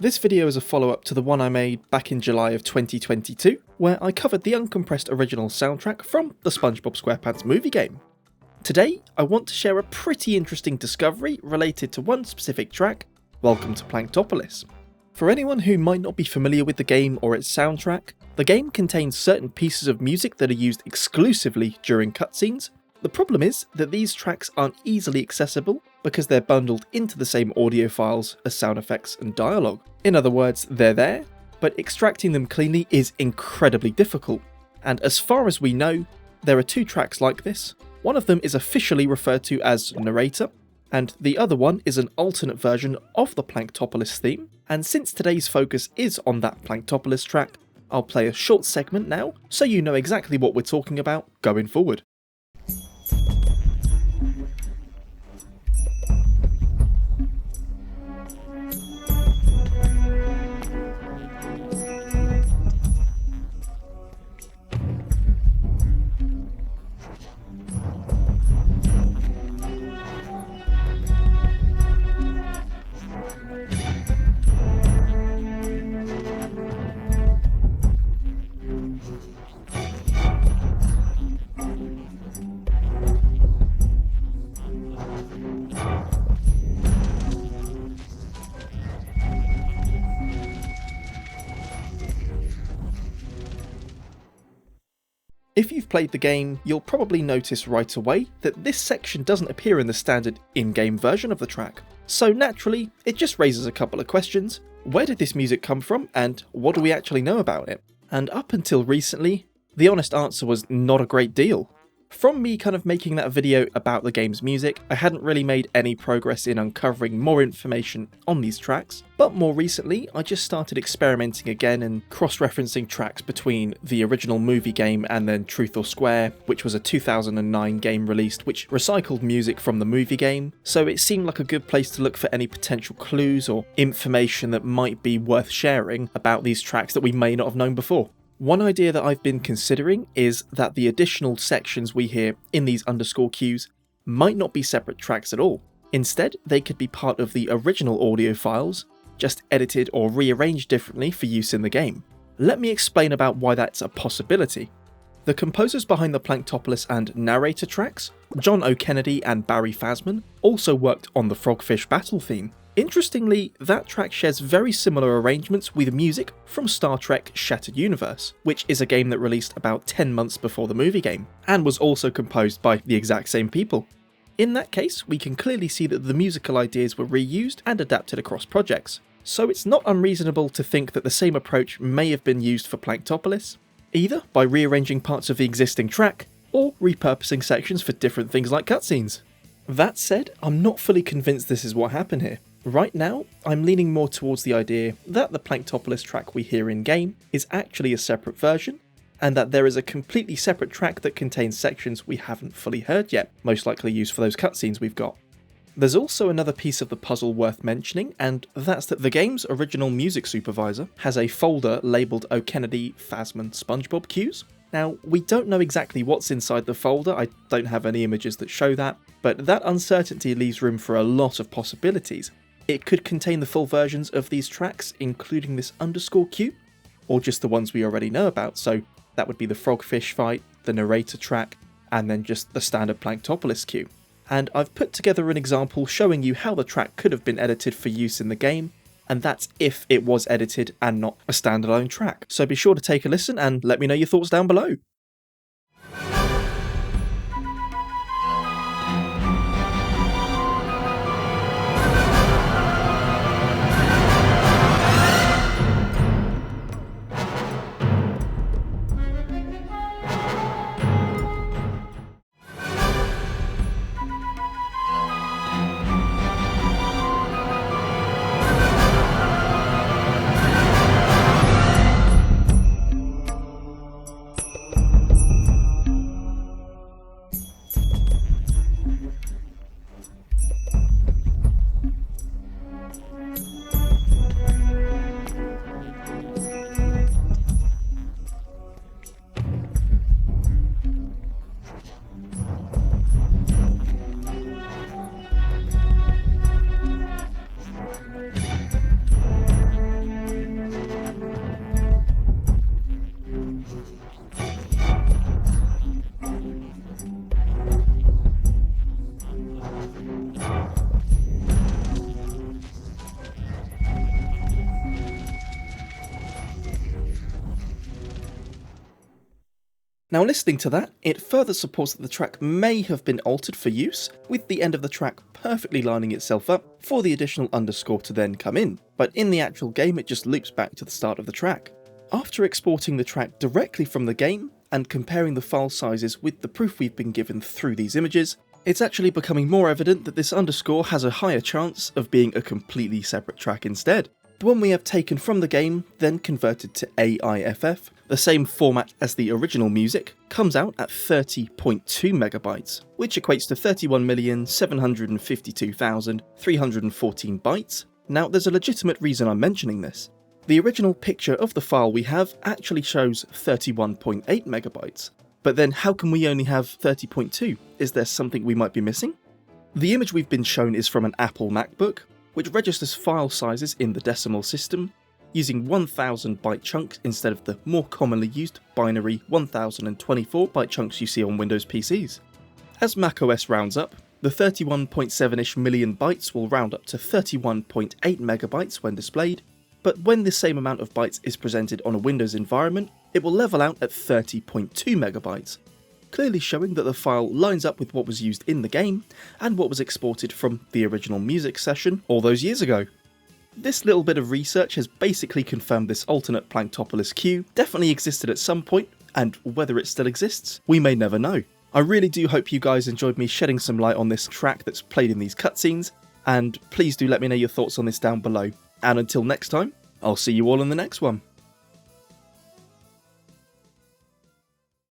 This video is a follow-up to the one I made back in July of 2022, where I covered the uncompressed original soundtrack from the SpongeBob SquarePants movie game. Today, I want to share a pretty interesting discovery related to one specific track, Welcome to Planktopolis. For anyone who might not be familiar with the game or its soundtrack, the game contains certain pieces of music that are used exclusively during cutscenes. The problem is that these tracks aren't easily accessible because they're bundled into the same audio files as sound effects and dialogue. In other words, they're there, but extracting them cleanly is incredibly difficult. And as far as we know, there are two tracks like this. One of them is officially referred to as Narrator, and the other one is an alternate version of the Planktopolis theme. And since today's focus is on that Planktopolis track, I'll play a short segment now so you know exactly what we're talking about going forward. If you've played the game, you'll probably notice right away that this section doesn't appear in the standard in-game version of the track. So naturally, it just raises a couple of questions. Where did this music come from, and what do we actually know about it? And up until recently, the honest answer was not a great deal. From me kind of making that video about the game's music, I hadn't really made any progress in uncovering more information on these tracks, but more recently I just started experimenting again and cross-referencing tracks between the original movie game and then Truth or Square, which was a 2009 game released which recycled music from the movie game, so it seemed like a good place to look for any potential clues or information that might be worth sharing about these tracks that we may not have known before. One idea that I've been considering is that the additional sections we hear in these underscore cues might not be separate tracks at all. Instead, they could be part of the original audio files, just edited or rearranged differently for use in the game. Let me explain about why that's a possibility. The composers behind the Planktopolis and Narrator tracks, John O'Kennedy and Barry Fasman, also worked on the Frogfish battle theme. Interestingly, that track shares very similar arrangements with music from Star Trek Shattered Universe, which is a game that released about 10 months before the movie game, and was also composed by the exact same people. In that case, we can clearly see that the musical ideas were reused and adapted across projects, so it's not unreasonable to think that the same approach may have been used for Planktopolis, either by rearranging parts of the existing track, or repurposing sections for different things like cutscenes. That said, I'm not fully convinced this is what happened here. Right now, I'm leaning more towards the idea that the Planktopolis track we hear in-game is actually a separate version, and that there is a completely separate track that contains sections we haven't fully heard yet, most likely used for those cutscenes we've got. There's also another piece of the puzzle worth mentioning, and that's that the game's original music supervisor has a folder labelled O'Kennedy Fasman SpongeBob cues. Now, we don't know exactly what's inside the folder, I don't have any images that show that, but that uncertainty leaves room for a lot of possibilities. It could contain the full versions of these tracks, including this underscore cue, or just the ones we already know about, so that would be the Frogfish fight, the Narrator track, and then just the standard Planktopolis cue. And I've put together an example showing you how the track could have been edited for use in the game, and that's if it was edited and not a standalone track. So be sure to take a listen and let me know your thoughts down below. Now listening to that, it further supports that the track may have been altered for use, with the end of the track perfectly lining itself up for the additional underscore to then come in, but in the actual game it just loops back to the start of the track. After exporting the track directly from the game, and comparing the file sizes with the proof we've been given through these images, it's actually becoming more evident that this underscore has a higher chance of being a completely separate track instead. The one we have taken from the game, then converted to AIFF, the same format as the original music, comes out at 30.2 megabytes, which equates to 31,752,314 bytes. Now there's a legitimate reason I'm mentioning this. The original picture of the file we have actually shows 31.8 megabytes, but then how can we only have 30.2? Is there something we might be missing? The image we've been shown is from an Apple MacBook, which registers file sizes in the decimal system, using 1000 byte chunks instead of the more commonly used binary 1024 byte chunks you see on Windows PCs. As macOS rounds up, the 31.7-ish million bytes will round up to 31.8 megabytes when displayed, but when the same amount of bytes is presented on a Windows environment, it will level out at 30.2 megabytes, clearly showing that the file lines up with what was used in the game and what was exported from the original music session all those years ago. This little bit of research has basically confirmed this alternate Planktopolis queue definitely existed at some point, and whether it still exists, we may never know. I really do hope you guys enjoyed me shedding some light on this track that's played in these cutscenes, and please do let me know your thoughts on this down below. And until next time, I'll see you all in the next one.